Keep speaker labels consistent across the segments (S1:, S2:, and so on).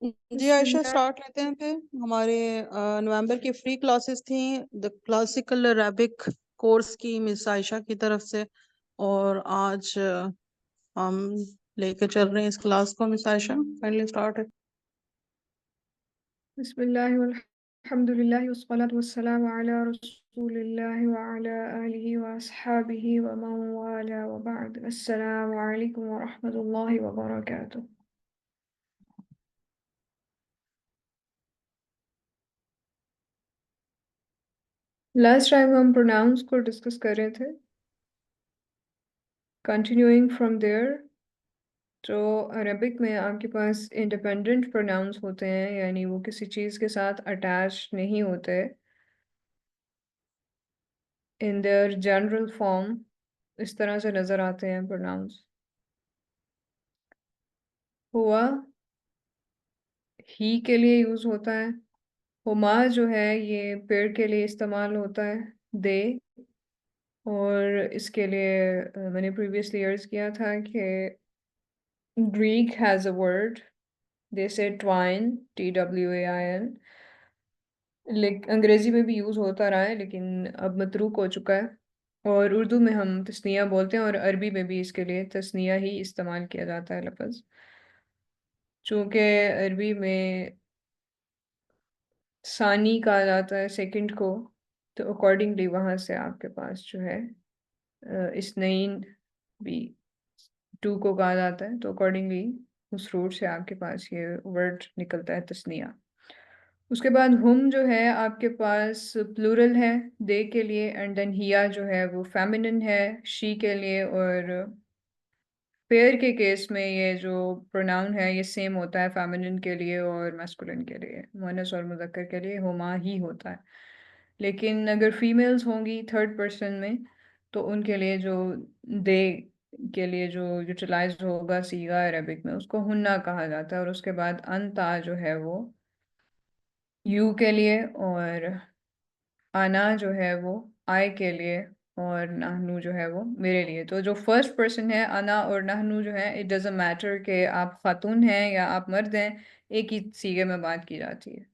S1: जी आयशा,
S2: बिस्मिल्लाह।
S1: Start लेते हैं फिर। हमारे नवंबर की फ्री क्लासेस थी द क्लासिकल अरेबिक कोर्स की मिस आयशा की तरफ से। और आज हम लेके चल रहे हैं इस क्लास को। मिस आयशा, फाइनली स्टार्ट है।
S2: बिस्मिल्लाह वल हम्दुलिल्लाह वस्सलातु वस्सलामु अला रसूलिल्लाह व अला आलिहि व अस्हाबिहि व मन वाला व बअद। अस्सलामु अलैकुम व रहमतुल्लाहि व बरकातुहू। लास्ट टाइम हम प्रोनाउंस को डिस्कस कर रहे थे। कंटिन्यूइंग फ्रॉम देयर, तो अरबिक में आपके पास इंडिपेंडेंट प्रोनाउंस होते हैं, यानी वो किसी चीज़ के साथ अटैच नहीं होते। इन देयर जनरल फॉर्म इस तरह से नज़र आते हैं प्रोनाउंस। हुआ ही के लिए यूज़ होता है। हुमा जो है ये पेड़ के लिए इस्तेमाल होता है। दे, और इसके लिए मैंने प्रीवियसली अर्ज किया था कि ग्रीक हैज़ अ वर्ड, दे से ट्वाइन, TWAIN। अंग्रेजी में भी यूज़ होता रहा है, लेकिन अब मतरूक हो चुका है। और उर्दू में हम तस्निया बोलते हैं, और अरबी में भी इसके लिए तस्निया ही इस्तेमाल किया जाता है लफ्ज़। चूँकि अरबी में सानी कहा जाता है सेकंड को, तो अकॉर्डिंगली वहाँ से आपके पास जो है इस्नैन भी टू को कहा जाता है, तो अकॉर्डिंगली उस रूट से आपके पास ये वर्ड निकलता है तस्निया। उसके बाद हुम जो है आपके पास प्लूरल है दे के लिए, एंड देन हिया जो है वो फेमिनिन है शी के लिए। और पेयर के केस में ये जो प्रोनाउन है ये सेम होता है फेमिनिन के लिए और मैस्कुलिन के लिए, मुअन्नस और मुज़क्कर के लिए हुमा ही होता है। लेकिन अगर फीमेल्स होंगी थर्ड पर्सन में, तो उनके लिए जो दे के लिए जो यूटिलाइज होगा सीगा अरबिक में, उसको हुन्ना कहा जाता है। और उसके बाद अंता जो है वो यू के लिए, और आना जो है वो आई के लिए, और नाहनु जो है वो मेरे लिए। तो जो फर्स्ट पर्सन है आना और नाहनु जो है, इट डज़न्ट मैटर कि आप खातून हैं या आप मर्द हैं, एक ही सीगे में बात की जाती है।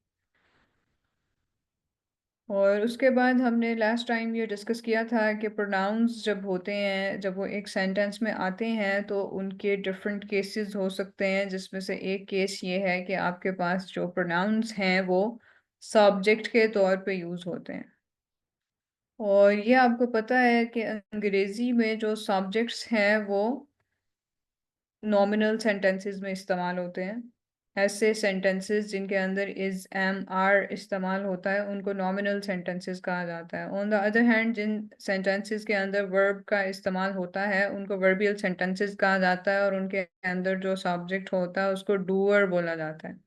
S2: और उसके बाद हमने लास्ट टाइम ये डिस्कस किया था कि प्रोनाउंस जब होते हैं, जब वो एक सेंटेंस में आते हैं, तो उनके डिफरेंट केसेस हो सकते हैं, जिसमें से एक केस ये है कि आपके पास जो प्रोनाउंस हैं वो सब्जेक्ट के तौर पे यूज़ होते हैं। और ये आपको पता है कि अंग्रेज़ी में जो सब्जेक्ट्स हैं वो नॉमिनल सेंटेंसेस में इस्तेमाल होते हैं। ऐसे सेंटेंसेस जिनके अंदर इज़, एम, आर इस्तेमाल होता है, उनको नॉमिनल सेंटेंसेस कहा जाता है। ऑन द अदर हैंड, जिन सेंटेंसेस के अंदर वर्ब का इस्तेमाल होता है उनको वर्बियल सेंटेंसेस कहा जाता है, और उनके अंदर जो सब्जेक्ट होता है उसको डूअर बोला जाता है।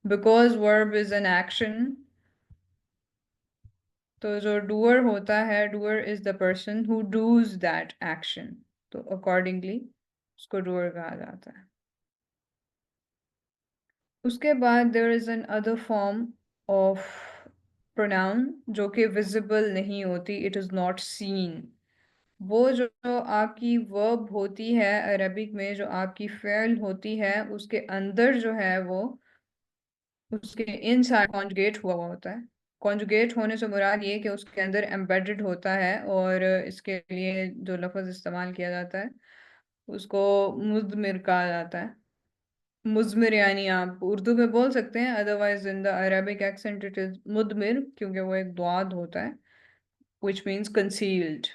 S2: Because verb is an action, तो जो डूअर होता है, doer is the person who does that action, तो अकॉर्डिंगली उसको डूअर कहा जाता है। उसके बाद there is an other form of pronoun जो कि विजिबल नहीं होती, इट इज़ नॉट सीन। वो जो आपकी वर्ब होती है अरबिक में, जो आपकी फ़ेल होती है, उसके अंदर जो है वो उसके इनसाइड कॉन्जुगेट हुआ हुआ होता है। कॉन्जुगेट होने से मुराद ये कि उसके अंदर एम्बेडेड होता है, और इसके लिए जो लफ्ज़ इस्तेमाल किया जाता है उसको मुज़मिर कहा जाता है। मुज़मिर यानी आप उर्दू में बोल सकते हैं, otherwise in the Arabic accent it is मुदमिर, क्योंकि वो एक द्वाद होता है, व्हिच मीन्स कंसील्ड।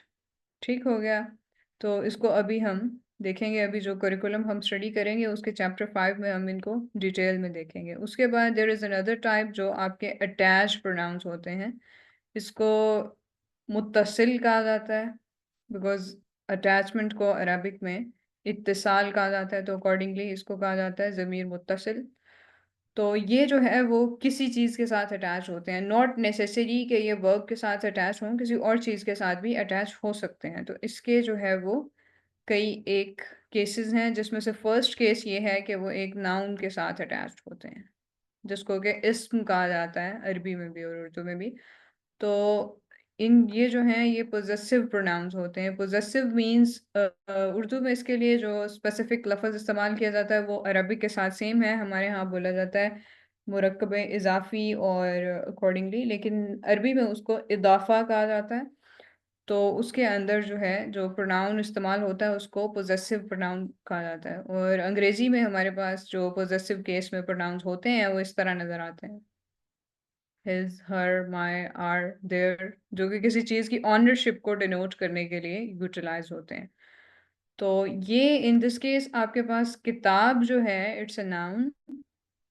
S2: ठीक हो गया। तो इसको अभी हम देखेंगे, अभी जो करिकुलम हम स्टडी करेंगे उसके चैप्टर 5 में हम इनको डिटेल में देखेंगे। उसके बाद देयर इज़ अनदर टाइप जो आपके अटैच प्रोनाउंस होते हैं। इसको मुत्तसिल कहा जाता है, बिकॉज़ अटैचमेंट को अरबिक में इत्तिसाल कहा जाता है, तो अकॉर्डिंगली इसको कहा जाता है ज़मीर मुत्तसिल। तो ये जो है वो किसी चीज़ के साथ अटैच होते हैं, नॉट नेसेसरी कि ये वर्ब के साथ अटैच हों, किसी और चीज़ के साथ भी अटैच हो सकते हैं। तो इसके जो है वो कई एक केसेस हैं, जिसमें से फर्स्ट केस ये है कि वो एक नाउन के साथ अटैच्ड होते हैं, जिसको कि इस्म कहा जाता है अरबी में भी और उर्दू में भी। तो ये जो हैं ये पोजेसिव प्रोनाउंस होते हैं। पोजेसिव मीन्स उर्दू में इसके लिए जो स्पेसिफिक लफ्ज़ इस्तेमाल किया जाता है वो अरबिक के साथ सेम है। हमारे यहाँ बोला जाता है मुरक्कब इजाफ़ी और अकॉर्डिंगली, लेकिन अरबी में उसको इदाफ़ा कहा जाता है। तो उसके अंदर जो है जो प्रोनाउन इस्तेमाल होता है उसको पोजेसिव प्रोनाउन कहा जाता है। और अंग्रेज़ी में हमारे पास जो पोजेसिव केस में प्रोनाउंस होते हैं वो इस तरह नज़र आते हैं, his, her, my, our, their, जो कि किसी चीज़ की ऑनरशिप को डिनोट करने के लिए यूटिलाइज होते हैं। तो ये इन दिस केस आपके पास किताब जो है इट्स अ नाउन,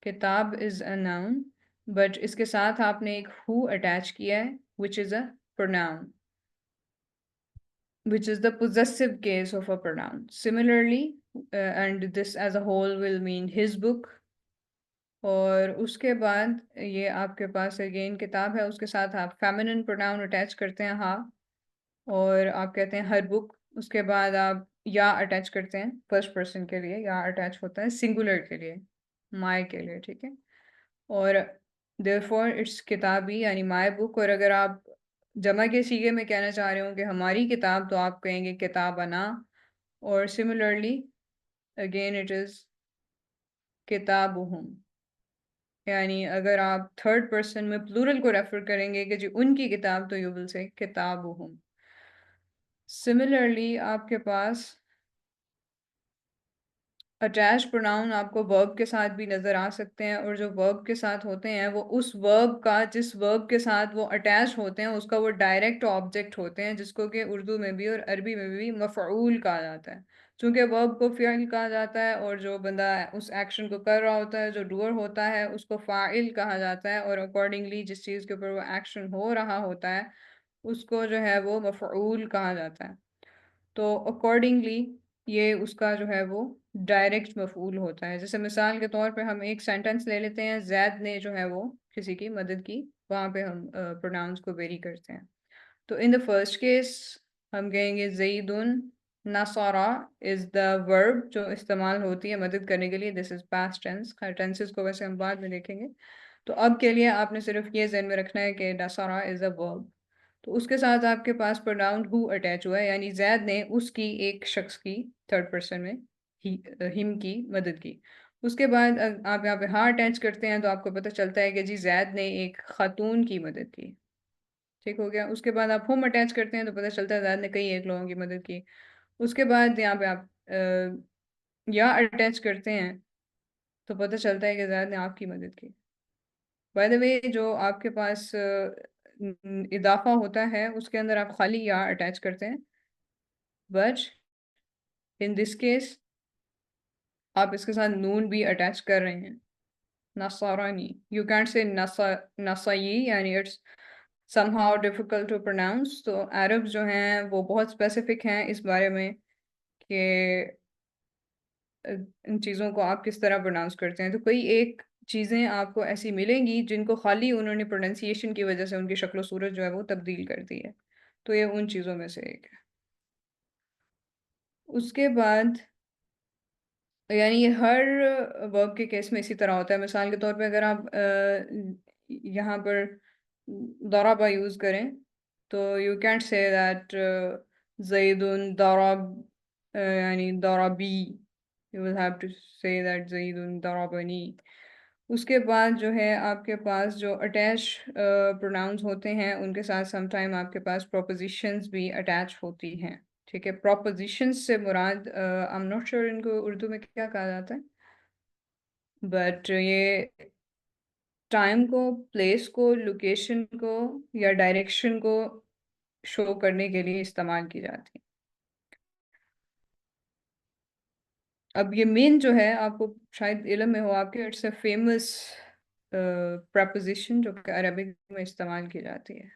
S2: किताब इज अ नाउन, बट इसके साथ आपने एक हु अटैच किया है which is a pronoun, which is the possessive case of a pronoun. Similarly, and this as a whole will mean his book. और उसके बाद ये आपके पास अगेन किताब है, उसके साथ आप फेमिनिन प्रोनाउन अटैच करते हैं हा, और आप कहते हैं हर बुक। उसके बाद आप या अटैच करते हैं फर्स्ट पर्सन के लिए, या अटैच होता है सिंगुलर के लिए, माय के लिए, ठीक है। और देयरफॉर इट्स किताबी यानी माय बुक। और अगर आप जमा के सीगे में कहना चाह रहे हो कि हमारी किताब, तो आप कहेंगे किताबना। और सिमिलरली अगेन इट इज़ किताबुहुम, यानी अगर आप थर्ड पर्सन में प्लूरल को रेफर करेंगे कि जी उनकी किताब, तो यू विल से किताबुहुम। सिमिलरली आपके पास अटैच प्रोनाउन आपको वर्ब के साथ भी नज़र आ सकते हैं, और जो वर्ब के साथ होते हैं वो उस वर्ब का, जिस वर्ब के साथ वो अटैच होते हैं उसका वो डायरेक्ट ऑब्जेक्ट होते हैं, जिसको कि उर्दू में भी और अरबी में भी मफ़ऊल कहा जाता है। चूँकि वर्ब को फ़िअल कहा जाता है और जो बंदा उस एक्शन को कर रहा होता है, जो डूअर होता है, उसको फ़ाइल कहा जाता है, और अकॉर्डिंगली जिस चीज़ के ऊपर वो एक्शन हो रहा होता है उसको जो है वो मफ़ऊल कहा जाता है। तो अकॉर्डिंगली ये उसका जो है वो डायरेक्ट मफ़ऊल होता है। जैसे मिसाल के तौर पे हम एक सेंटेंस ले लेते हैं, ज़ैद ने जो है वो किसी की मदद की, वहाँ पे हम प्रोनाउंस को वेरी करते हैं। तो इन द फर्स्ट केस हम कहेंगे ज़ैदुन नसरा इज़ द वर्ब जो इस्तेमाल होती है मदद करने के लिए, दिस इज़ पास्ट टेंस। हर टेंसेस को वैसे हम बाद में देखेंगे। तो अब के लिए आपने सिर्फ ये ज़हन में रखना है कि नसरा इज़ अ वर्ब। तो उसके साथ आपके पास प्रोनाउन हु अटैच हुआ है, यानी ज़ैद ने उसकी, एक शख्स की, थर्ड पर्सन में हिम की मदद की। उसके बाद आप यहाँ पे हाँ अटैच करते हैं तो आपको पता चलता है कि जी ज़ैद ने एक खातून की मदद की, ठीक हो गया। उसके बाद आप हुम अटैच करते हैं तो पता चलता है ज़ैद ने कई एक लोगों की मदद की। उसके बाद यहाँ पे आप या अटैच करते हैं तो पता चलता है कि ज़ैद ने आपकी मदद की। बाय द वे जो आपके पास इजाफा होता है उसके अंदर आप खाली या अटैच करते हैं, बट इन दिस केस आप इसके साथ नून भी अटैच कर रहे हैं, नसारानी। यू कैंट से नसाई, यानी it's somehow difficult to pronounce। तो अरब जो हैं वो बहुत स्पेसिफिक हैं इस बारे में कि इन चीज़ों को आप किस तरह प्रोनाउंस करते हैं। तो कोई एक चीज़ें आपको ऐसी मिलेंगी जिनको खाली उन्होंने प्रोनाउंसिएशन की वजह से उनकी शक्ल सूरत जो है वो तब्दील कर दी है। तो ये उन चीज़ों में से एक है। उसके बाद यानी ये हर वर्ब के केस में इसी तरह होता है। मिसाल के तौर पे अगर आप यहाँ पर दरबा यूज़ करें तो यू कैंट से दैट ज़ैदुन दरब, यानी दरबी, you will have to say that ज़ैदुन दरबनी। उसके बाद जो है आपके पास जो अटैच प्रोनाउंस होते हैं उनके साथ समटाइम आपके पास प्रोपोजिशंस भी अटैच होती हैं, ठीक है। प्रोपोजिशंस से मुराद आई एम नॉट श्योर इनको उर्दू में क्या कहा जाता है, बट ये टाइम को, प्लेस को, लोकेशन को या डायरेक्शन को शो करने के लिए इस्तेमाल की जाती है। अब ये मेन जो है आपको शायद इल्म में हो आपके, इट्स अ फेमस प्रपोजिशन जो कि अरबिक में इस्तेमाल की जाती है।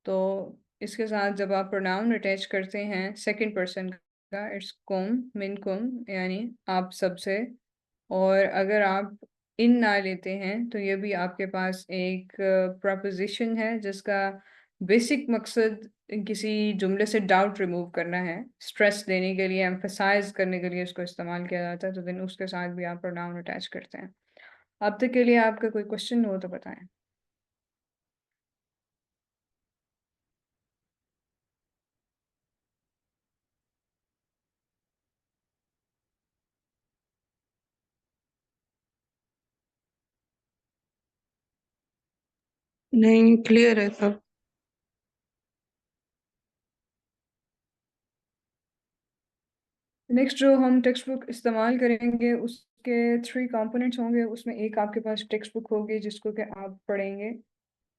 S2: तो इसके साथ जब आप प्रोनाउन अटैच करते हैं सेकंड पर्सन का, इट्स कुम, मिनकुम, यानी आप सबसे। और अगर आप इन ना लेते हैं तो ये भी आपके पास एक प्रपोजिशन है जिसका बेसिक मकसद किसी जुमले से डाउट रिमूव करना है, स्ट्रेस देने के लिए, एम्फसाइज करने के लिए इसको इस्तेमाल किया जाता है। तो देन उसके साथ भी आप प्रोनाउन अटैच करते हैं। अब तक के लिए आपका कोई क्वेश्चन हो तो बताएं।
S1: नहीं, क्लियर है सब।
S2: नेक्स्ट जो हम टेक्स्ट बुक इस्तेमाल करेंगे उसके 3 कंपोनेंट्स होंगे। उसमें एक आपके पास टेक्स्ट बुक होगी जिसको कि आप पढ़ेंगे,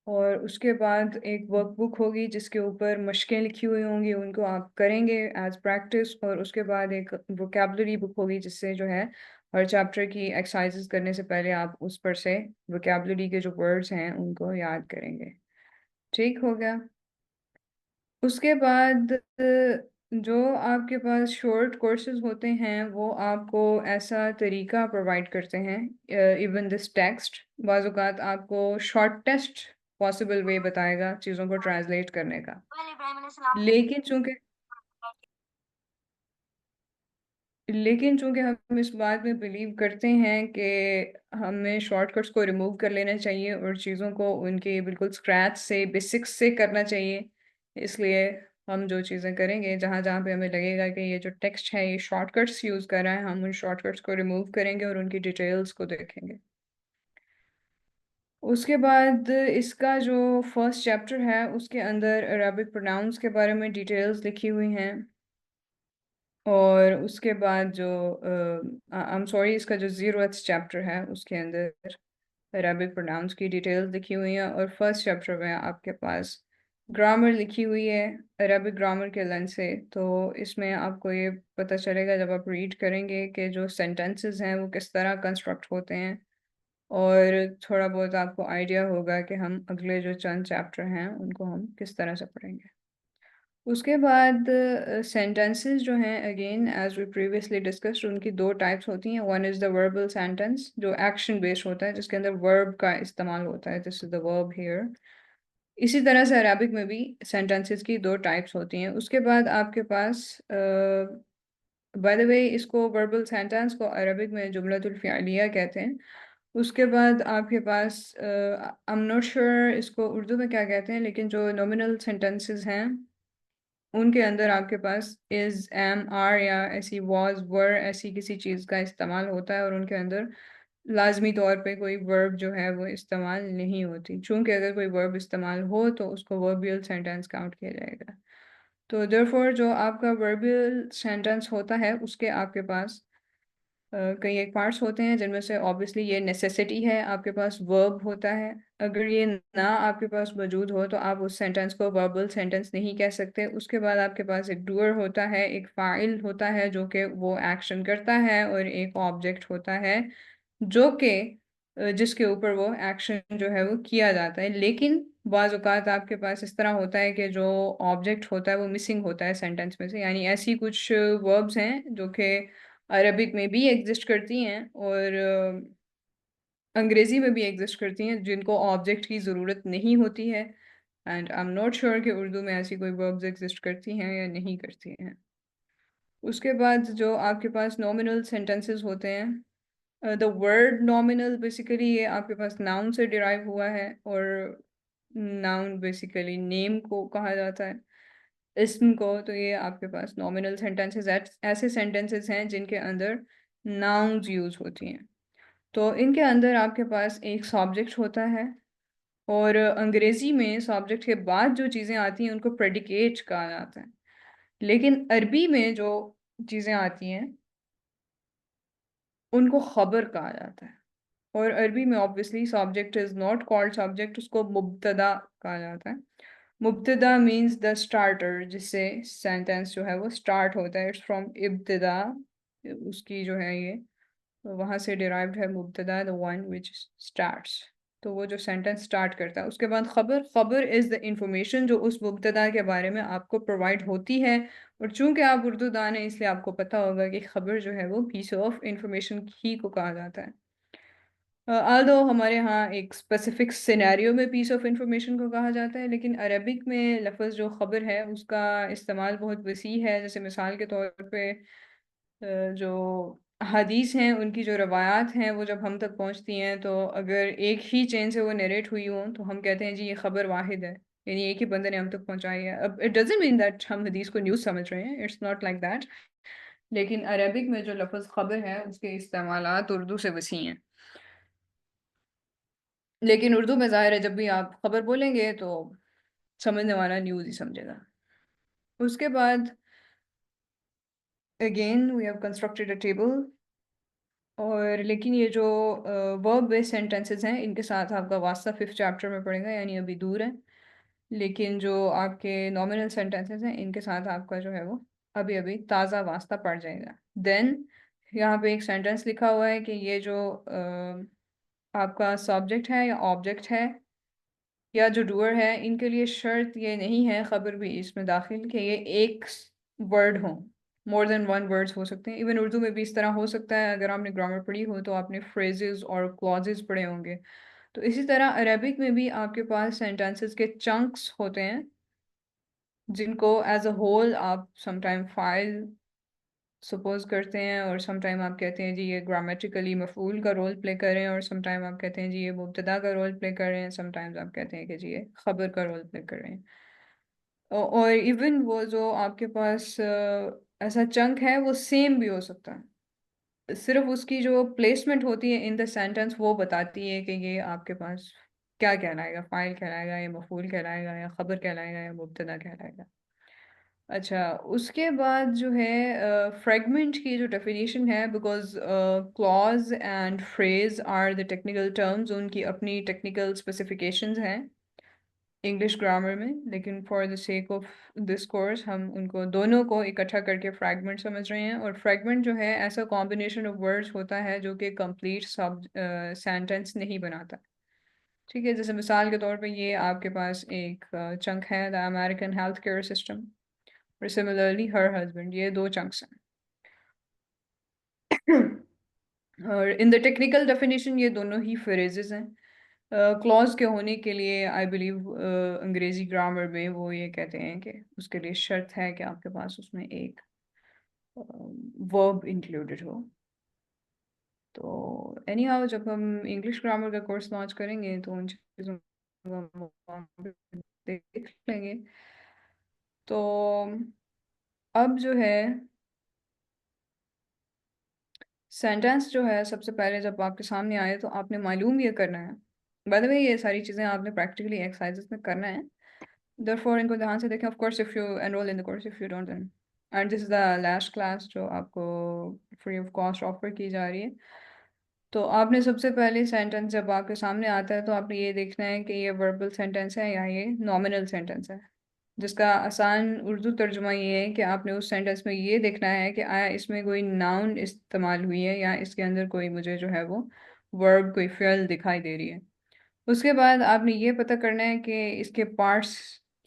S2: और उसके बाद एक वर्कबुक होगी जिसके ऊपर मशकें लिखी हुई होंगी, उनको आप करेंगे एज प्रैक्टिस। और उसके बाद एक वोकेबलरी बुक होगी जिससे जो है हर चैप्टर की एक्सरसाइजेस करने से पहले आप उस पर से वोकेबलरी के जो वर्ड्स हैं उनको याद करेंगे। ठीक हो गया। उसके बाद जो आपके पास शॉर्ट कोर्सेज होते हैं वो आपको ऐसा तरीका प्रोवाइड करते हैं, इवन दिस टेक्स्ट बाज़ औक़ात आपको शॉर्ट टेस्ट पॉसिबल वे बताएगा चीज़ों को ट्रांसलेट करने का। लेकिन चूँकि लेकिन चूँकि हम इस बात में बिलीव करते हैं कि हमें शॉर्टकट्स को रिमूव कर लेना चाहिए और चीज़ों को उनके बिल्कुल स्क्रैच से, बेसिक्स से करना चाहिए। इसलिए हम जो चीज़ें करेंगे, जहाँ-जहाँ पे हमें लगेगा कि ये जो टेक्स्ट है, ये शॉर्टकट्स यूज़ कर रहा है, हम उन शॉर्टकट्स को रिमूव करेंगे और उनकी डिटेल्स को देखेंगे। उसके बाद इसका जो फर्स्ट चैप्टर है, उसके अंदर अरबिक प्रोनाउंस के बारे में डिटेल्स लिखी हुई हैं। और उसके बाद जो आई एम सॉरी, इसका जो 0th चैप्टर है उसके अंदर अरबिक प्रोनाउंस की डिटेल्स लिखी हुई हैं, और फर्स्ट चैप्टर में आपके पास ग्रामर लिखी हुई है अरबिक ग्रामर के लेंस से। तो इसमें आपको ये पता चलेगा जब आप रीड करेंगे कि जो सेंटेंसेस हैं वो किस तरह कंस्ट्रक्ट होते हैं, और थोड़ा बहुत आपको आइडिया होगा कि हम अगले जो चंद चैप्टर हैं उनको हम किस तरह से पढ़ेंगे। उसके बाद सेंटेंसेस जो हैं, again as we previously discussed, उनकी 2 टाइप्स होती हैं। One is the verbal sentence जो एक्शन बेस्ड होता है, जिसके अंदर वर्ब का इस्तेमाल होता है, this is the verb here. इसी तरह से अरबिक में भी सेंटेंसेस की 2 टाइप्स होती हैं। उसके बाद आपके पास बाय द वे इसको वर्बल सेंटेंस को अरबिक में जुमलतुल फ़िअलिया कहते हैं। उसके बाद आपके पास आई एम नॉट श्योर इसको उर्दू में क्या कहते हैं, लेकिन जो नॉमिनल सेंटेंसेस हैं उनके अंदर आपके पास इज़, एम, आर या ऐसी वाज़, वर ऐसी किसी चीज़ का इस्तेमाल होता है, और उनके अंदर लाज़मी तौर पे कोई वर्ब जो है वो इस्तेमाल नहीं होती। चूँकि अगर कोई वर्ब इस्तेमाल हो तो उसको वर्बियल सेंटेंस काउंट किया जाएगा। तो देयरफॉर जो आपका वर्बियल सेंटेंस होता है उसके आपके पास कई एक पार्ट्स होते हैं, जिनमें से ऑब्वियसली ये नेसेसिटी है, आपके पास वर्ब होता है। अगर ये ना आपके पास मौजूद हो तो आप उस सेंटेंस को वर्बल सेंटेंस नहीं कह सकते। उसके बाद आपके पास एक डूअर होता है, एक फ़ाइल होता है जो कि वो एक्शन करता है, और एक ऑब्जेक्ट होता है जो कि जिसके ऊपर वो एक्शन जो है वो किया जाता है। लेकिन बाज़ औक़ात आपके पास इस तरह होता है कि जो ऑब्जेक्ट होता है वो मिसिंग होता है सेंटेंस में से, यानी ऐसी कुछ वर्ब्स हैं जो कि अरबिक में भी एग्ज़िस्ट करती हैं और अंग्रेज़ी में भी एग्ज़िस्ट करती हैं, जिनको ऑब्जेक्ट की ज़रूरत नहीं होती है। And I am not sure कि उर्दू में ऐसी कोई वर्ब्स एग्ज़िस्ट करती हैं या नहीं करती हैं। उसके बाद जो आपके पास नॉमिनल सेंटेंसेस होते हैं, द वर्ड नॉमिनल बेसिकली ये आपके पास नाउन से डिराइव हुआ है, और नाउन बेसिकली नेम को कहा जाता है, इस्म को। तो ये आपके पास नॉमिनल सेंटेंसेस ऐसे सेंटेंसेस हैं जिनके अंदर नाउन्स यूज़ होती हैं। तो इनके अंदर आपके पास एक सब्जेक्ट होता है, और अंग्रेज़ी में सब्जेक्ट के बाद जो चीज़ें आती हैं उनको प्रेडिकेट कहा जाता है। लेकिन अरबी में जो चीज़ें आती हैं उनको ख़बर कहा जाता है, और अरबी में obviously subject is not called subject, उसको मुब्तदा कहा जाता है। मुब्तदा मीन्स द स्टार्टर, जिससे सेंटेंस जो है वो स्टार्ट होता है। इट्स फ्रॉम इब्तिदा, उसकी जो है ये, तो वहाँ से डिराइव्ड है मुब्तदा, द वन व्हिच स्टार्ट्स। तो वो जो सेंटेंस स्टार्ट करता है। उसके बाद ख़बर, ख़बर इज़ द इंफॉर्मेशन जो उस मुब्तदा के बारे में आपको प्रोवाइड होती है, और चूँकि आप उर्दू दान हैं इसलिए आपको पता होगा कि ख़बर जो है वो पीस ऑफ इंफॉर्मेशन ही को कहा जाता है। ऑल्दो हमारे यहाँ एक स्पेसिफिक सिनेरियो में पीस ऑफ इंफॉर्मेशन को कहा जाता है, लेकिन अरबिक में लफ़्ज़ जो ख़बर है उसका इस्तेमाल बहुत वसी है। जैसे मिसाल के तौर पे जो हदीस हैं उनकी जो रवायात हैं वो जब हम तक पहुँचती हैं, तो अगर एक ही चेन से वो नरेट हुई हों तो हम कहते हैं जी ये ख़बर वाहिद है, यानी एक ही बंदे ने हम तक पहुँचाई है। अब इट डज़न्ट मीन दैट हम हदीस को न्यूज़ समझ रहे हैं, इट्स नॉट लाइक दैट। लेकिन अरबिक में जो लफ़्ज़ ख़बर है उसके इस्तेमालात उर्दू से वसी हैं। लेकिन उर्दू में ज़ाहिर है जब भी आप खबर बोलेंगे तो समझने वाला न्यूज़ ही समझेगा। उसके बाद again we have constructed a table, और लेकिन ये जो वर्ब बेस्ड सेंटेंसेस हैं इनके साथ आपका वास्ता 5th चैप्टर में पड़ेगा, यानी अभी दूर है। लेकिन जो आपके नॉमिनल सेंटेंसेस हैं इनके साथ आपका जो है वो अभी अभी ताज़ा वास्ता पड़ जाएगा। देन यहाँ पे एक सेंटेंस लिखा हुआ है कि ये जो आपका सब्जेक्ट है या ऑब्जेक्ट है या जो डूअर है, इनके लिए शर्त ये नहीं है खबर भी इसमें दाखिल कि ये एक वर्ड हो, मोर देन वन वर्ड्स हो सकते हैं। इवन उर्दू में भी इस तरह हो सकता है, अगर आपने ग्रामर पढ़ी हो तो आपने फ्रेजेस और क्लॉजेस पढ़े होंगे। तो इसी तरह अरेबिक में भी आपके पास सेंटेंसेस के चंक्स होते हैं जिनको एज अ होल आप समटाइम फाइल सपोज करते हैं, और समटाइम आप कहते हैं जी ये ग्रामेटिकली मफूल का रोल प्ले कर रहे हैं, और समटाइम आप कहते हैं जी ये मुब्तदा का रोल प्ले कर रहे हैं, समटाइम्स आप कहते हैं कि जी ये खबर का रोल प्ले कर रहे हैं। और इवन वो जो आपके पास ऐसा चंक है वो सेम भी हो सकता है, सिर्फ उसकी जो प्लेसमेंट होती है इन द सेंटेंस वो बताती है कि ये आपके पास क्या कहलाएगा, फाइल कहलाएगा या मफूल कहलाएगा या खबर कहलाएगा या मुब्तदा कहलाएगा। अच्छा, उसके बाद जो है फ्रेगमेंट की जो डेफिनेशन है, because clause and phrase are the technical terms, उनकी अपनी टेक्निकल स्पेसिफिकेशंस हैं इंग्लिश ग्रामर में, लेकिन for the sake of this course हम उनको दोनों को इकट्ठा करके फ्रैगमेंट समझ रहे हैं। और फ्रैगमेंट जो है ऐसा कॉम्बिनेशन ऑफ वर्ड्स होता है जो कि कंप्लीट सब सेंटेंस नहीं बनाता। ठीक है, जैसे मिसाल के तौर पे ये आपके पास एक चंक है the American health care system, और सिमिलरली हर हस्बैंड, ये दो चंक्स हैं। और इन द टेक्निकल डेफिनेशन ये दोनों ही फ्रेजेस हैं। क्लॉज के होने के लिए आई बिलीव अंग्रेजी ग्रामर में वो ये कहते हैं कि उसके लिए शर्त है कि आपके पास उसमें एक वर्ब इंक्लूडेड हो। तो एनी हाउ जब हम इंग्लिश ग्रामर का कोर्स लॉन्च करेंगे तो उन चीज़ों को हम वहाँ पे देख लेंगे। तो अब जो है सेंटेंस जो है सबसे पहले जब आपके सामने आए तो आपने मालूम ये करना है। बाय द वे ये सारी चीज़ें आपने प्रैक्टिकली एक्सरसाइजेस में करना है, therefore इनको ध्यान से देखें। Of course if you enroll in the course, if you don't then, and this is the last class जो आपको फ्री ऑफ कॉस्ट ऑफर की जा रही है। तो आपने सबसे पहले सेंटेंस जब आपके सामने आता है तो आपने ये देखना है कि ये वर्बल सेंटेंस है या ये नॉमिनल सेंटेंस है, जिसका आसान उर्दू तर्जुमा ये है कि आपने उस सेंटेंस में ये देखना है कि आया इसमें कोई नाउन इस्तेमाल हुई है या इसके अंदर कोई मुझे जो है वो वर्ब कोई फ़िल दिखाई दे रही है। उसके बाद आपने ये पता करना है कि इसके पार्ट्स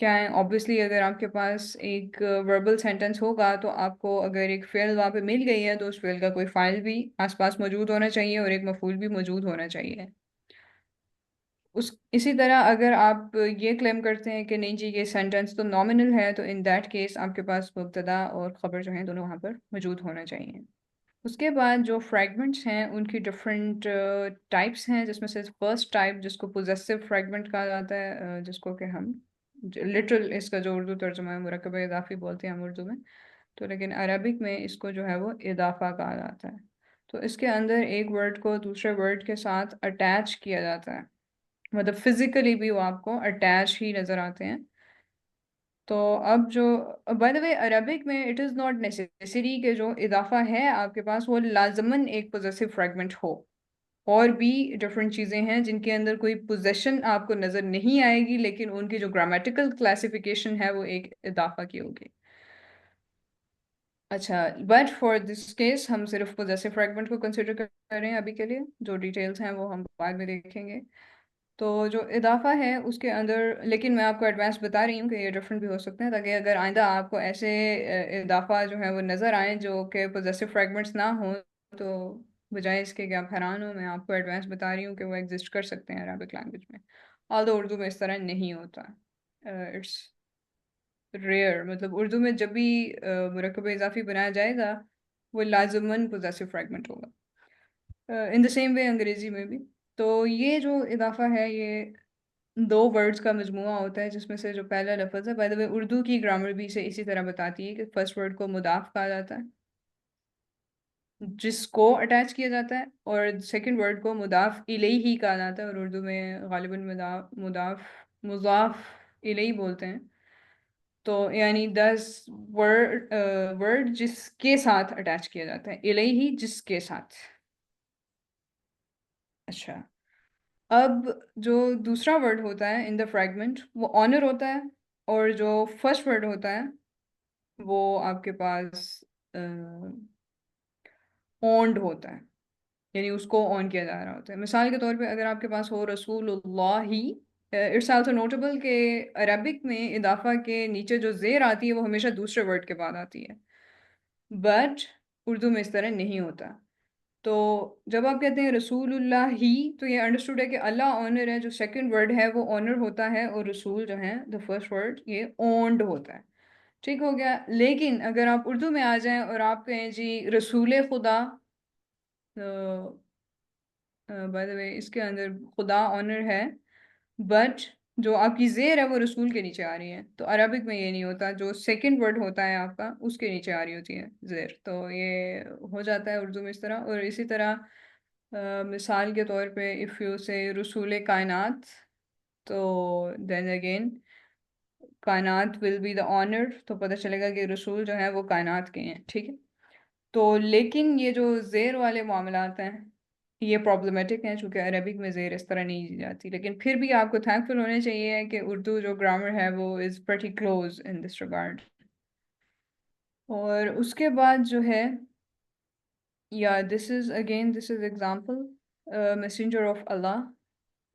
S2: क्या हैं। ऑब्वियसली अगर आपके पास एक वर्बल सेंटेंस होगा तो आपको अगर एक फ़िल वहाँ पे मिल गई है तो उस फ़िल का कोई फ़ाइल भी आसपास मौजूद होना चाहिए और एक मफ़ूल भी मौजूद होना चाहिए। उस इसी तरह अगर आप ये क्लेम करते हैं कि नहीं जी ये सेंटेंस तो नॉमिनल है, तो इन दैट केस आपके पास मुब्तदा और ख़बर जो हैं दोनों वहाँ पर मौजूद होना चाहिए। उसके बाद जो फ्रैगमेंट्स हैं उनकी डिफरेंट टाइप्स हैं, जिसमें से फर्स्ट टाइप जिसको पोजेसिव फ्रैगमेंट कहा जाता है, जिसको कि हम लिटरल इसका जो उर्दू तर्जुमा है मुरक्कब इजाफी बोलते हैं हम उर्दू में, तो लेकिन अरबिक में इसको जो है वो इजाफा कहा जाता है। तो इसके अंदर एक वर्ड को दूसरे वर्ड के साथ अटैच किया जाता है, मतलब फिजिकली भी वो आपको अटैच ही नज़र आते हैं। तो अब जो बाय द वे अरबिक में इट इज़ नॉट नेसेसरी कि जो इजाफा है आपके पास वो लाजमन एक पोजेसिव फ्रैगमेंट हो, और भी डिफरेंट चीज़ें हैं जिनके अंदर कोई पोजेशन आपको नज़र नहीं आएगी लेकिन उनकी जो ग्रामेटिकल क्लासिफिकेशन है वो एक इजाफा की होगी। अच्छा, बट फॉर दिस केस हम सिर्फ पोजेसिव फ्रैगमेंट को कंसिडर कर रहे हैं अभी के लिए, जो डिटेल्स हैं वो हम बाद में देखेंगे। तो जो इजाफा है उसके अंदर, लेकिन मैं आपको एडवांस बता रही हूँ कि ये डिफरेंट भी हो सकते हैं, ताकि अगर आइंदा आपको ऐसे इजाफा जो है वो नज़र आए जो कि पोजेसिव फ्रैगमेंट्स ना हो, तो बजाय इसके कि आप हैरान हो, मैं आपको एडवांस बता रही हूँ कि वो एग्जिस्ट कर सकते हैं अरबिक लैंग्वेज में। ऑल्दो उर्दू में इस तरह नहीं होता, इट्स रेयर। मतलब उर्दू में जब भी मुरक्कब इजाफी बनाया जाएगा वो लाजमन पोजेसिव फ्रैगमेंट होगा, इन द सेम वे अंग्रेज़ी में भी। तो ये जो इजाफा है ये दो वर्ड्स का मजमुआ होता है, जिसमें से जो पहला लफ्ज़ है, बाय द वे उर्दू की ग्रामर भी इसे इसी तरह बताती है कि फर्स्ट वर्ड को मुदाफ कहा जाता है, जिसको अटैच किया जाता है, और सेकंड वर्ड को मुदाफ इलैही कहा जाता है, और उर्दू में गालिबन मुजाफ इलैही बोलते हैं। तो यानी 10 वर्ड जिसके साथ अटैच किया जाता है, इलैही जिसके साथ। अच्छा, अब जो दूसरा वर्ड होता है इन द फ्रैगमेंट वो ऑनर होता है, और जो फर्स्ट वर्ड होता है वो आपके पास ओन्ड होता है, यानी उसको ऑन किया जा रहा होता है। मिसाल के तौर पे अगर आपके पास हो रसूलुल्लाही, इट्स आल्सो नोटेबल के अरबिक में इदाफा के नीचे जो जेर आती है वो हमेशा दूसरे वर्ड के बाद आती है, बट उर्दू में इस तरह नहीं होता। तो जब आप कहते हैं रसूलुल्लाह ही, तो ये अंडरस्टूड है कि अल्लाह ऑनर है, जो सेकंड वर्ड है वो ऑनर होता है, और रसूल जो है द फर्स्ट वर्ड ये ओन्ड होता है। ठीक हो गया। लेकिन अगर आप उर्दू में आ जाएं और आप कहें जी रसूल खुदा, बाय द वे इसके अंदर खुदा ऑनर है, बट जो आपकी जेर है वो रसूल के नीचे आ रही है, तो अरबिक में ये नहीं होता, जो सेकंड वर्ड होता है आपका उसके नीचे आ रही होती है जेर। तो ये हो जाता है उर्दू में इस तरह। और इसी तरह मिसाल के तौर पे इफ़ यू से रसूल कायनात, तो देन अगेन कायनात विल बी द ऑनर, तो पता चलेगा कि रसूल जो है वो कायनात के हैं। ठीक है। तो लेकिन ये जो ज़ेर वाले मामलात हैं ये प्रॉब्लमेटिक हैं, चूँकि अरबिक में ज़ेर इस तरह नहीं दी जाती। लेकिन फिर भी आपको थैंकफुल होने चाहिए कि उर्दू जो ग्रामर है वो is pretty close in this regard. और उसके बाद जो है, या this is example messenger of Allah,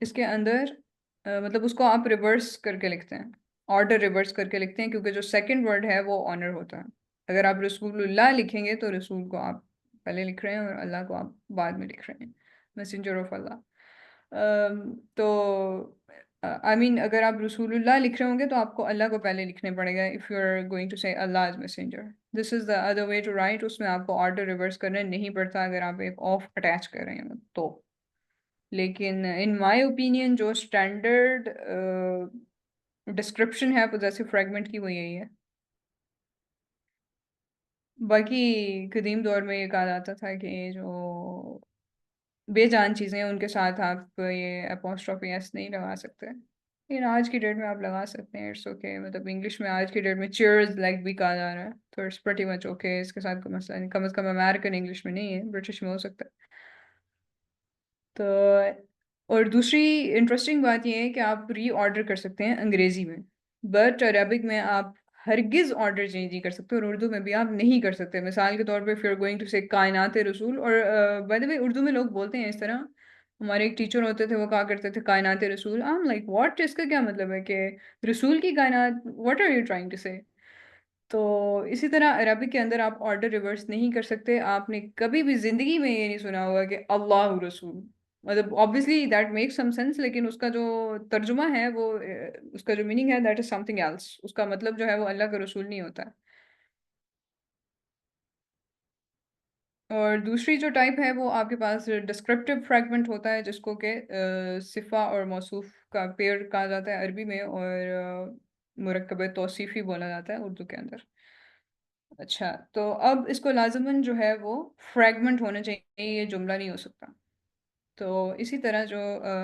S2: इसके अंदर मतलब उसको आप रिवर्स करके लिखते हैं, ऑर्डर रिवर्स करके लिखते हैं, क्योंकि जो सेकंड वर्ड है वो ऑनर होता है। अगर आप रसूलुल्लाह लिखेंगे तो रसूल को आप पहले लिख रहे हैं और अल्लाह को आप बाद में लिख रहे हैं, मैसेंजर ऑफ अल्लाह। तो आई मीन अगर आप रसूलुल्लाह लिख रहे होंगे तो आपको अल्लाह को पहले लिखने पड़ेगा, if you are going to say Allah as messenger. This is the other way to write, उसमें आपको ऑर्डर रिवर्स करना नहीं पड़ता अगर आप एक ऑफ अटैच कर रहे हैं तो। लेकिन इन माय ओपिनियन जो स्टैंडर्ड डिस्क्रिप्शन है पोजेसिव फ्रैगमेंट की वो यही है। बाकी कदीम दौर में ये कहा जाता था कि जो बेजान चीज़ें हैं उनके साथ आप ये अपोस्ट्रोफी एस नहीं लगा सकते, लेकिन आज की डेट में आप लगा सकते हैं, इट्स ओके। मतलब इंग्लिश में आज की डेट में चीयर्स लाइक भी कहा जा रहा है, तो इट्स प्रीटी मच ओके, इसके साथ कोई मसला नहीं। कम से कम अमेरिकन इंग्लिश में नहीं है, ब्रिटिश में हो सकता है। तो और दूसरी इंटरेस्टिंग बात ये है कि आप रीऑर्डर कर सकते हैं अंग्रेज़ी में, बट अरबिक में आप हरगिज़ ऑर्डर चेंज नहीं कर सकते, और उर्दू में भी आप नहीं कर सकते। मिसाल के तौर पे if you are going to say कायनात रसूल, और बाय द वे उर्दू में लोग बोलते हैं इस तरह। हमारे एक टीचर होते थे वो कहा करते थे कायनात रसूल, आई एम लाइक व्हाट, इसका क्या मतलब है कि रसूल की कायनात, what are you trying to say. तो इसी तरह अरबिक के अंदर आप ऑर्डर रिवर्स नहीं कर सकते। आपने कभी भी ज़िंदगी में ये नहीं सुना होगा कि अल्लाह रसूल, मतलब obviously that makes some sense, लेकिन उसका जो तर्जुमा है वो उसका जो मीनिंग है दैट इज़ समथिंग एल्स। उसका मतलब जो है वो अल्लाह का रसूल नहीं होता है। और दूसरी जो टाइप है वो आपके पास डिस्क्रिप्टिव फ्रैगमेंट होता है, जिसको कि सिफ़ा और मौसूफ़ का पेयर कहा जाता है अरबी में, और मुरक्कब तौसीफ़ी बोला जाता है उर्दू के अंदर। अच्छा, तो अब इसको लाज़िमन जो है वो फ्रैगमेंट होना चाहिए, ये जुमला नहीं हो सकता। तो इसी तरह जो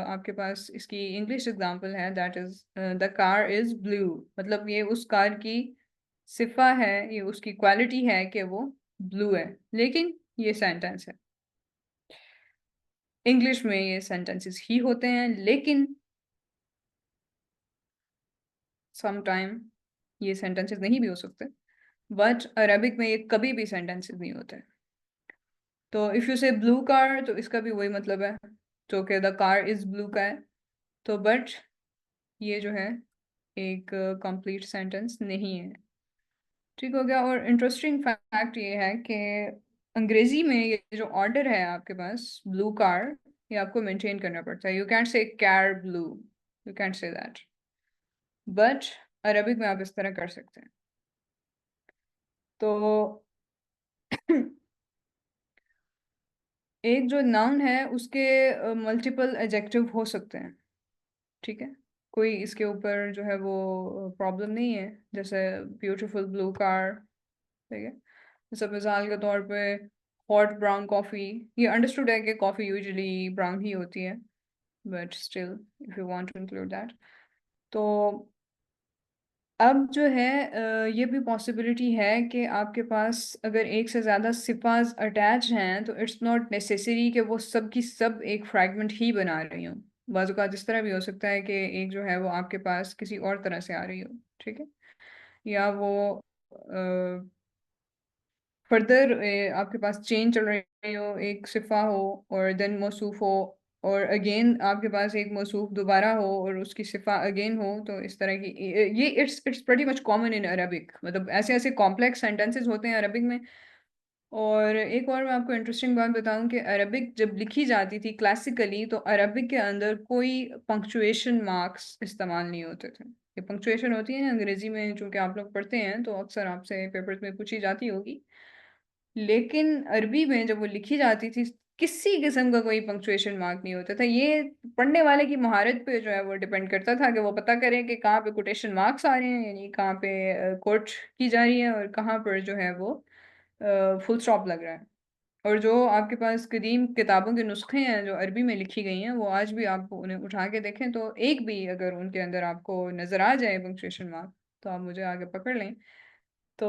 S2: आपके पास इसकी इंग्लिश एग्ज़ाम्पल है that is the car is blue, मतलब ये उस कार की सिफ़ा है, ये उसकी क्वालिटी है कि वो ब्लू है, लेकिन ये सेंटेंस है। इंग्लिश में ये सेंटेंसेस ही होते हैं, लेकिन सम टाइम ये सेंटेंसेस नहीं भी हो सकते, बट अरबिक में ये कभी भी सेंटेंसेस नहीं होते। तो इफ़ यू से ब्लू कार, तो इसका भी वही मतलब है, जो कि द कार इज़ ब्लू का है। तो बट ये जो है एक कंप्लीट सेंटेंस नहीं है। ठीक हो गया। और इंटरेस्टिंग फैक्ट ये है कि अंग्रेजी में ये जो ऑर्डर है आपके पास ब्लू कार, ये आपको मेंटेन करना पड़ता है। यू कैंट से car blue, you can't say that, but Arabic में आप इस तरह कर सकते हैं। तो एक जो नाउन है उसके मल्टीपल एडजेक्टिव हो सकते हैं। ठीक है, कोई इसके ऊपर जो है वो प्रॉब्लम नहीं है, जैसे ब्यूटीफुल ब्लू कार। ठीक है, जैसे मिसाल के तौर पे हॉट ब्राउन कॉफ़ी, ये अंडरस्टूड है कि कॉफ़ी यूजुअली ब्राउन ही होती है, but still if you want to include that. तो अब जो है ये भी पॉसिबिलिटी है कि आपके पास अगर एक से ज़्यादा सिपास अटैच हैं, तो इट्स नॉट नेसेसरी कि वो सब की सब एक फ्रैगमेंट ही बना रही हों। बाज़ औक़ात इस तरह भी हो सकता है कि एक जो है वो आपके पास किसी और तरह से आ रही हो, ठीक है? या वो अ फर्दर आपके पास चेन चल रही हो, एक सिफ़ा हो और देन मौसूफ़ हो और अगेन आपके पास एक मौसूफ़ दोबारा हो और उसकी सिफ़ा अगेन हो, तो इस तरह की ये it's pretty much common in Arabic, मतलब ऐसे-ऐसे कॉम्प्लेक्स सेंटेंसेस होते हैं अरबिक में। और एक और मैं आपको इंटरेस्टिंग बात बताऊँ कि अरबिक जब लिखी जाती थी क्लासिकली, तो अरबिक के अंदर कोई पंक्चुएशन मार्क्स इस्तेमाल नहीं होते थे। ये पंक्चुएशन होती है ना अंग्रेज़ी में, जो कि आप लोग पढ़ते हैं, तो अक्सर आपसे पेपर्स में पूछी जाती होगी। लेकिन अरबी में जब वो लिखी जाती थी, किसी किस्म का कोई पंक्चुएशन मार्क नहीं होता था। ये पढ़ने वाले की महारत पे जो है वो डिपेंड करता था कि वो पता करें कि कहाँ पे कोटेशन मार्क्स आ रहे हैं, यानी कहाँ पे कोट की जा रही है और कहाँ पर जो है वो फुल स्टॉप लग रहा है। और जो आपके पास कदीम किताबों के नुस्खे हैं जो अरबी में लिखी गई हैं, वो आज भी आप उन्हें उठा के देखें तो एक भी अगर उनके अंदर आपको नज़र आ जाए पंक्चुएशन मार्क, तो आप मुझे आगे पकड़ लें। तो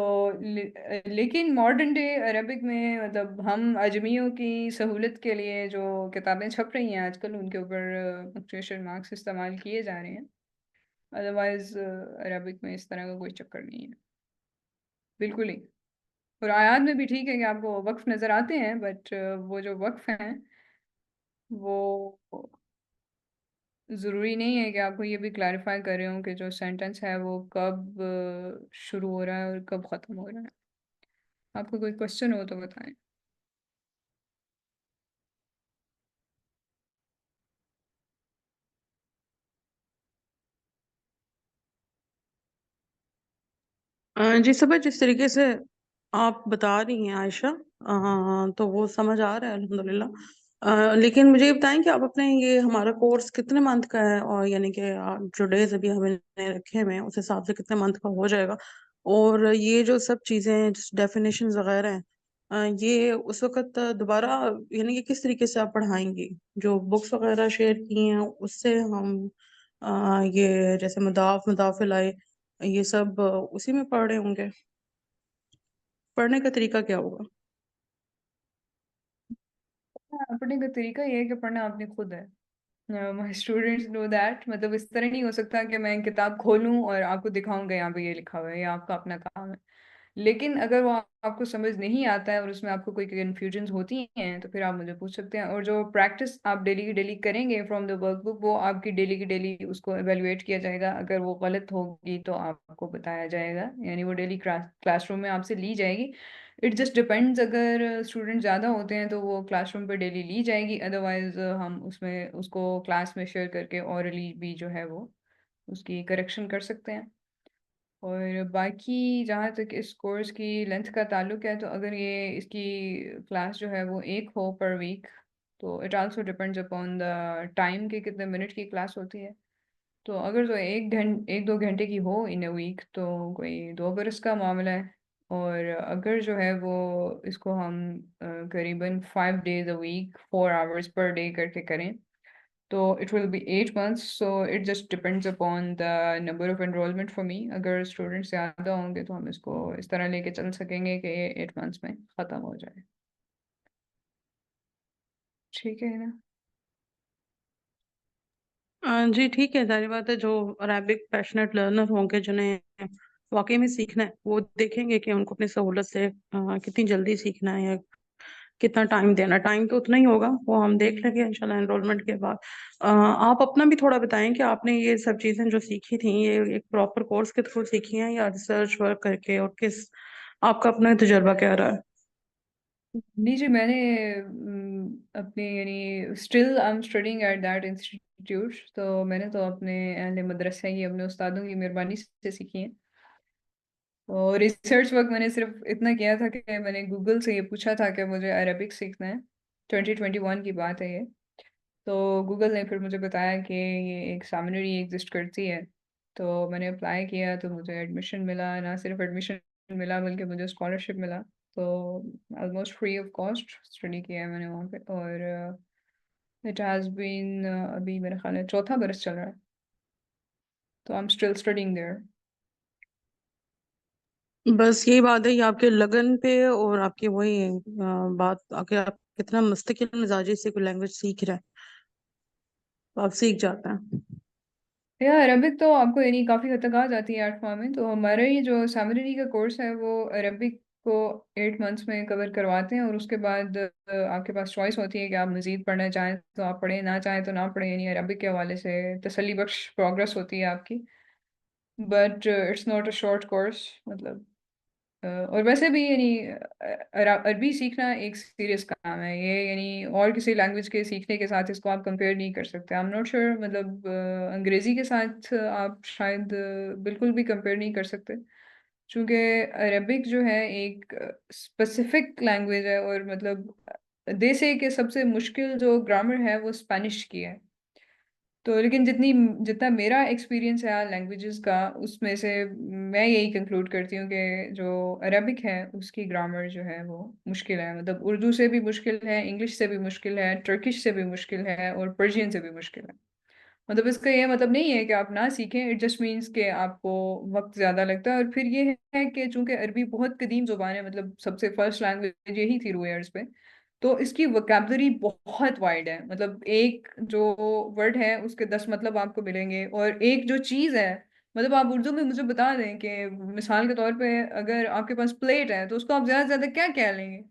S2: लेकिन मॉडर्न डे अरबिक में मतलब हम अजमियों की सहूलत के लिए जो किताबें छप रही हैं आजकल, उनके ऊपर पंक्चुएशन मार्क्स इस्तेमाल किए जा रहे हैं। अदरवाइज़ अरबिक में इस तरह का कोई चक्कर नहीं है, बिल्कुल ही। और आयात में भी ठीक है कि आपको वक़्फ़ नज़र आते हैं, बट वो जो वक़्फ़ हैं, वो ज़रूरी नहीं है कि आपको ये भी क्लैरिफ़ाई कर रहे हों कि जो सेंटेंस है वो कब शुरू हो रहा है और कब ख़त्म हो रहा है। आपको कोई क्वेश्चन हो तो बताएँ?
S1: जी समझ जिस तरीके से आप बता रही हैं आयशा, तो वो समझ आ रहा है अल्हम्दुलिल्लाह। लेकिन मुझे ये बताएं कि आप अपने ये हमारा कोर्स कितने मंथ का है, और यानी कि जो डेज अभी हमें रखे हुए हैं उस हिसाब से कितने मंथ का हो जाएगा। और ये जो सब चीज़ें डेफिनेशन वगैरह हैं, ये उस वक्त दोबारा यानी कि किस तरीके से आप पढ़ाएंगी? जो बुक्स वगैरह शेयर की हैं उससे हम ये जैसे मुदाफ इलाय ये सब उसी में पढ़ रहे होंगे? पढ़ने का तरीका क्या होगा?
S2: हाँ, पढ़ने का तरीका ये है कि पढ़ना आपने खुद है। माय स्टूडेंट्स नो दैट, मतलब इस तरह नहीं हो सकता कि मैं किताब खोलूँ और आपको दिखाऊँ कि यहाँ पे ये लिखा हुआ है, ये आपका अपना काम है। लेकिन अगर वो आपको समझ नहीं आता है और उसमें आपको कोई कन्फ्यूजन्स होती हैं, तो फिर आप मुझे पूछ सकते हैं। और जो प्रैक्टिस आप डेली की डेली करेंगे फ्रॉम द वर्कबुक, वो आपकी डेली की डेली उसको इवैल्यूएट किया जाएगा। अगर वो गलत होगी तो आपको बताया जाएगा, यानी वो डेली क्लासरूम में आपसे ली जाएगी। इट जस्ट डिपेंड्स, अगर स्टूडेंट ज़्यादा होते हैं तो वो क्लासरूम पे डेली ली जाएगी, अदरवाइज़ हम उसमें उसको क्लास में शेयर करके ऑरली भी जो है वो उसकी करेक्शन कर सकते हैं। और बाकी जहाँ तक इस कोर्स की लेंथ का ताल्लुक है, तो अगर ये इसकी क्लास जो है वो 1 हो पर वीक, तो it also depends upon the time कि कितने मिनट की क्लास होती है। तो अगर तो 1-2 घंटे की हो इन अ वीक, तो कोई 2 बरस का मामला है। और अगर जो है वो इसको हम करीबन 5 days a week 4 hours per day करके करें, तो it will be 8 months, so it just depends upon the number of enrollment for me। अगर स्टूडेंट्स ज़्यादा होंगे तो हम इसको इस तरह लेके चल सकेंगे कि ये 8 मंथ्स में ख़त्म हो जाए। ठीक है ना?
S1: जी ठीक है, ज़ाहिर बात है जो अरेबिक पैशनेट लर्नर होंगे जिन्हें वाक़ई में सीखना है, वो देखेंगे कि उनको अपनी सहूलत से कितनी जल्दी सीखना है या कितना टाइम देना है। टाइम तो उतना ही होगा, वो हम देख लेंगे इंशाल्लाह एनरोलमेंट के बाद। आप अपना भी थोड़ा बताएँ कि आपने ये सब चीज़ें जो सीखी थी, ये एक प्रॉपर कोर्स के थ्रू सीखी हैं या रिसर्च वर्क करके, और किस आपका अपना तजुर्बा क्या रहा है?
S2: नहीं जी, मैंने अपने यानी still I am studying at that institute, तो मैंने तो अपने अहले मदरसे की अपने उस्तादों की मेहरबानी से सीखी है। और रिसर्च वर्क मैंने सिर्फ इतना किया था कि मैंने गूगल से ये पूछा था कि मुझे अरबिक सीखना है। 2021 की बात है ये। तो गूगल ने फिर मुझे बताया कि ये एक सेमिनरी एग्जिस्ट करती है। तो मैंने अप्लाई किया तो मुझे एडमिशन मिला, ना सिर्फ एडमिशन मिला बल्कि मुझे स्कॉलरशिप मिला। तो almost free of cost study किया है मैंने वहाँ पे, और इट हैज़ बीन अभी मेरा ख्याल है चौथा बरस चल रहा है, तो I am still studying there.
S1: बस यही बात है कि आपके लगन पे और आपकी वही बात आके आप कितना मुस्तकिल मिजाजी से कोई लैंग्वेज सीख रहे हैं, तो आप सीख जाते हैं।
S2: यार अरबिक तो आपको यानी काफ़ी हद तक आ जाती है 8 माह में, तो हमारा ये जो सैमरी का कोर्स है वो अरबिक को 8 मंथ्स में कवर करवाते हैं, और उसके बाद आपके पास चॉइस होती है कि आप मज़ीद पढ़ना चाहें तो आप पढ़ें, ना चाहें तो ना पढ़ें, यानी अरबिक के हवाले से तसल्ली बख्श प्रोग्रेस होती है आपकी। But it's not a short course, मतलब और वैसे भी यानी अरबी सीखना एक सीरियस काम है ये, यानी और किसी लैंग्वेज के सीखने के साथ इसको आप कंपेयर नहीं कर सकते। आई एम नॉट श्योर, मतलब अंग्रेज़ी के साथ आप शायद बिल्कुल भी कंपेयर नहीं कर सकते, क्योंकि अरबिक जो है एक स्पेसिफिक लैंग्वेज है, और मतलब दे से कि सबसे मुश्किल जो ग्रामर है वो स्पेनिश की है। तो लेकिन जितना मेरा एक्सपीरियंस है लैंग्वेजेस का, उसमें से मैं यही कंक्लूड करती हूँ कि जो अरबिक है उसकी ग्रामर जो है वो मुश्किल है, मतलब उर्दू से भी मुश्किल है, इंग्लिश से भी मुश्किल है, टर्किश से भी मुश्किल है, और पर्शियन से भी मुश्किल है। मतलब इसका ये मतलब नहीं है कि आप ना सीखें, इट जस्ट मीन्स कि आपको वक्त ज़्यादा लगता है। और फिर ये है कि चूंकि अरबी बहुत कदीम ज़ुबान है, मतलब सबसे फर्स्ट लैंग्वेज यही थी रूए अर्ज़ पे, तो इसकी वोकैबलरी बहुत वाइड है, मतलब एक जो वर्ड है उसके 10 मतलब आपको मिलेंगे, और एक जो चीज़ है, मतलब आप उर्दू में मुझे बता दें कि मिसाल के तौर पे अगर आपके पास प्लेट है तो उसको आप ज़्यादा से ज़्यादा क्या कह लेंगे,